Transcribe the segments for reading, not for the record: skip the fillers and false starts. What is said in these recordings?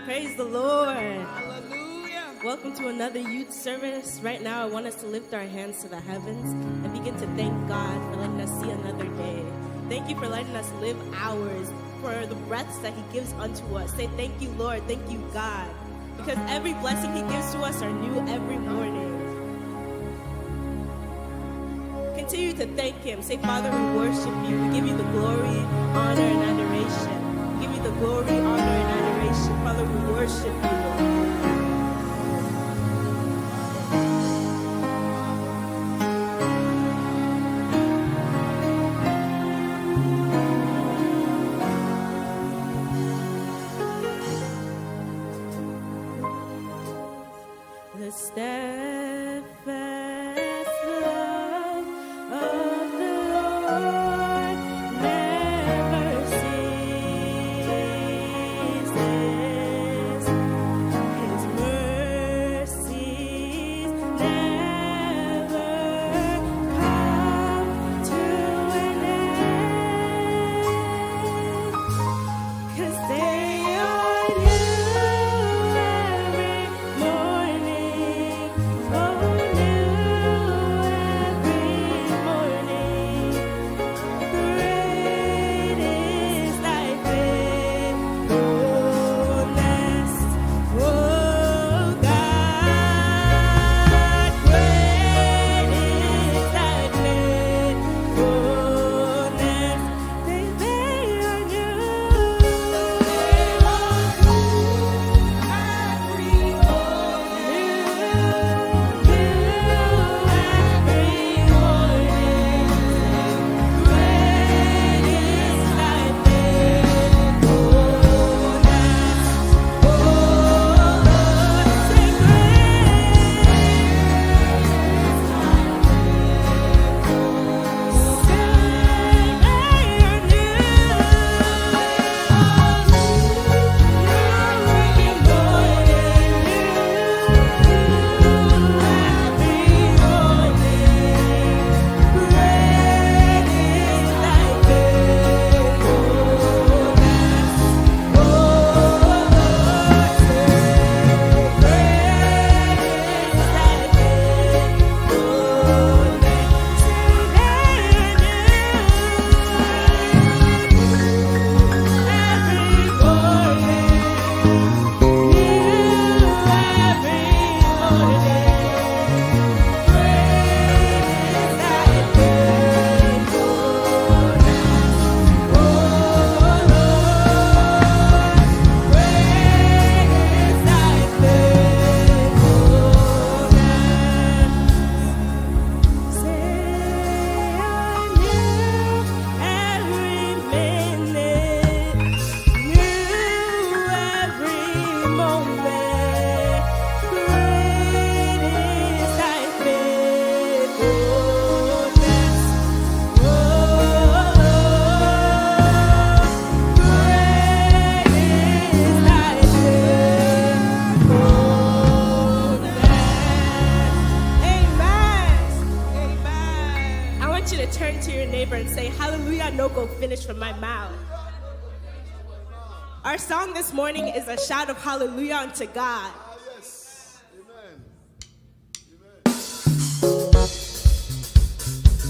Praise the Lord. Hallelujah. Welcome to another youth service. Right now, I want us to lift our hands to the heavens and begin to thank God for letting us see another day. Thank you for letting us live hours, for the breaths that He gives unto us. Say thank you, Lord. Thank you, God. Because every blessing He gives to us are new every morning. Continue to thank Him. Say, Father, we worship you. We give you the glory, honor, and adoration. We give you the glory, honor, and adoration. Father, we worship you, Lord. The steadfast love of the Lord never ceases. His mercies never come to an end, 'cause they are new every morning. Oh, new every morning. Great is thy faithfulness, oh God. Great is thy faithfulness. They are new. Turn to your neighbor and say, hallelujah, no go finish from my mouth. Our song this morning is a shout of hallelujah unto God. Yes. Amen.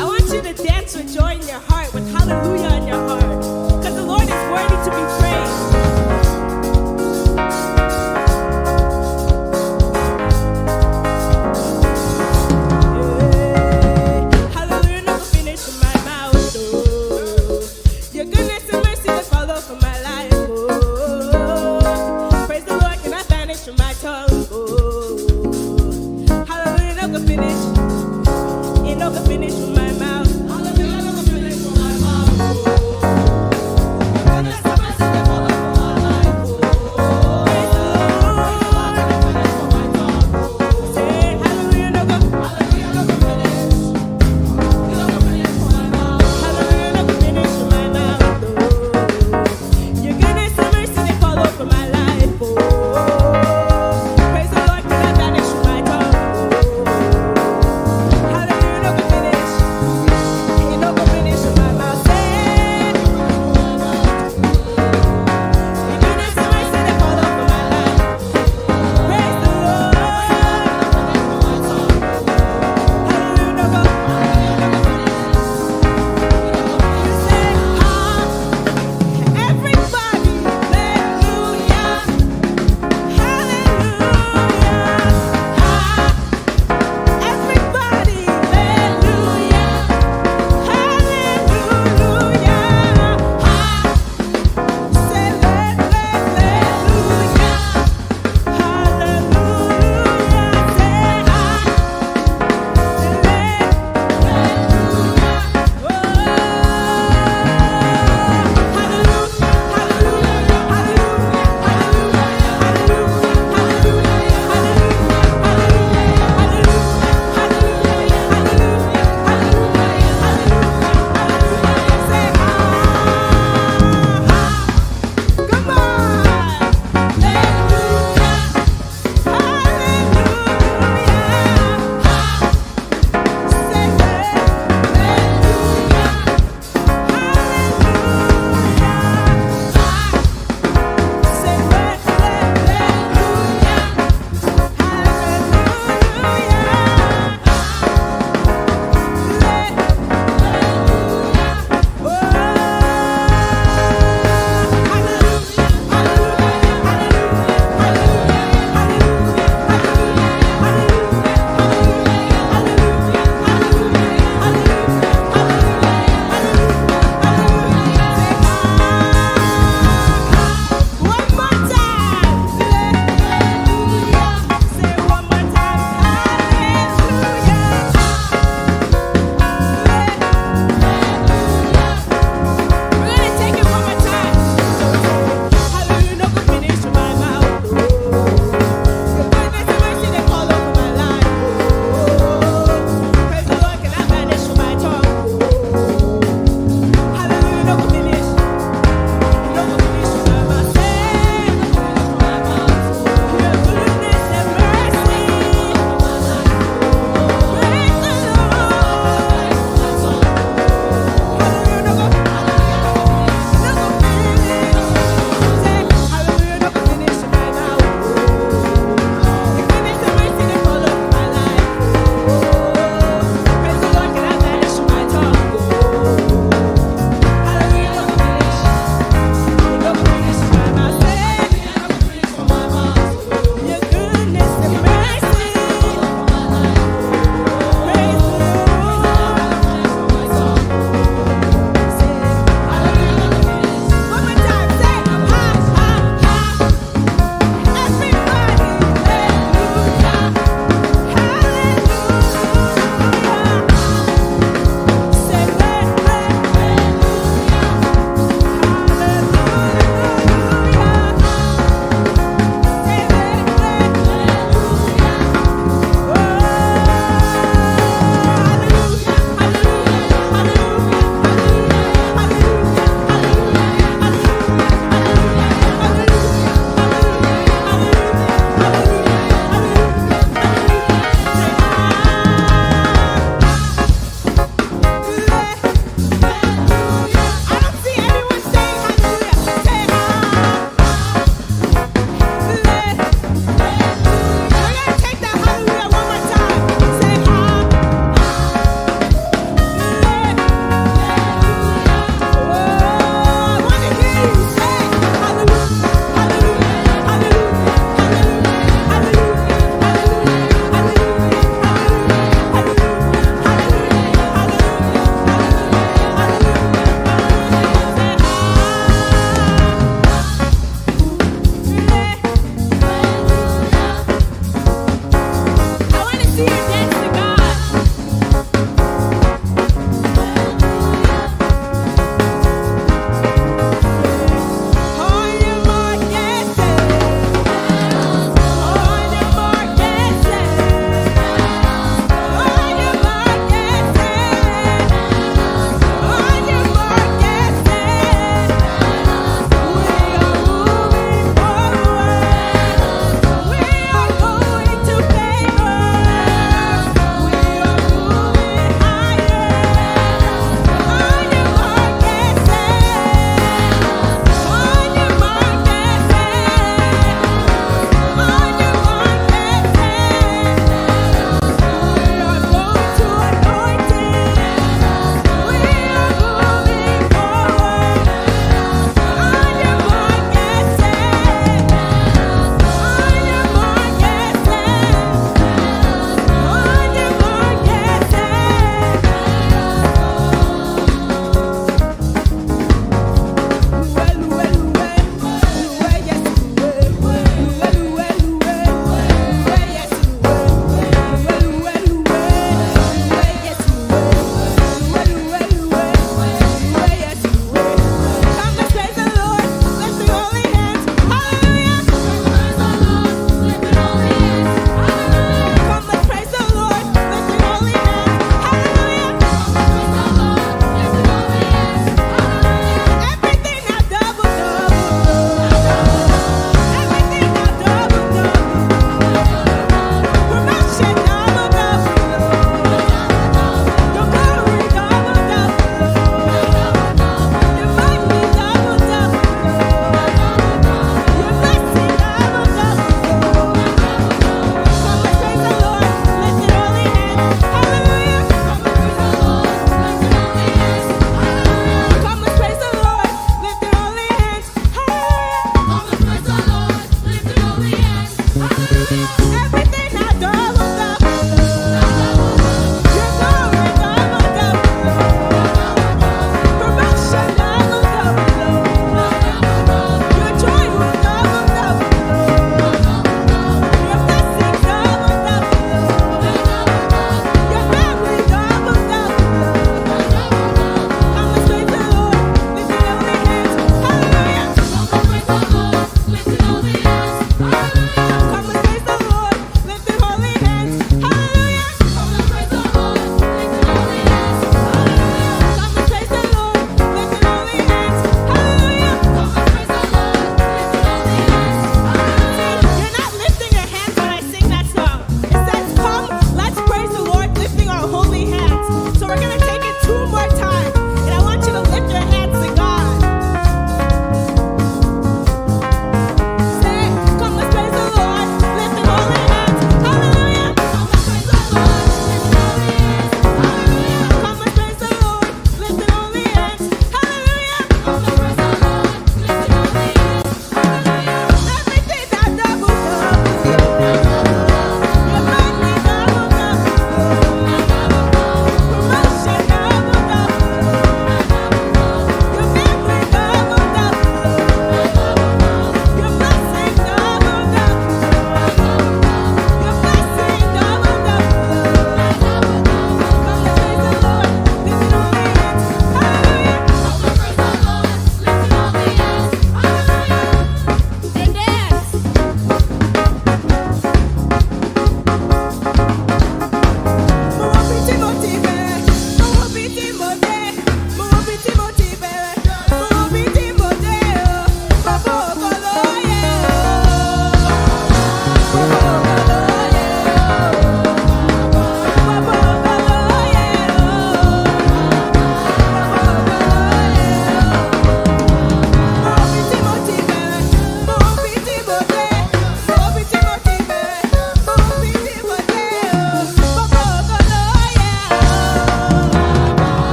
I want you to dance with joy in your heart, with hallelujah in your heart.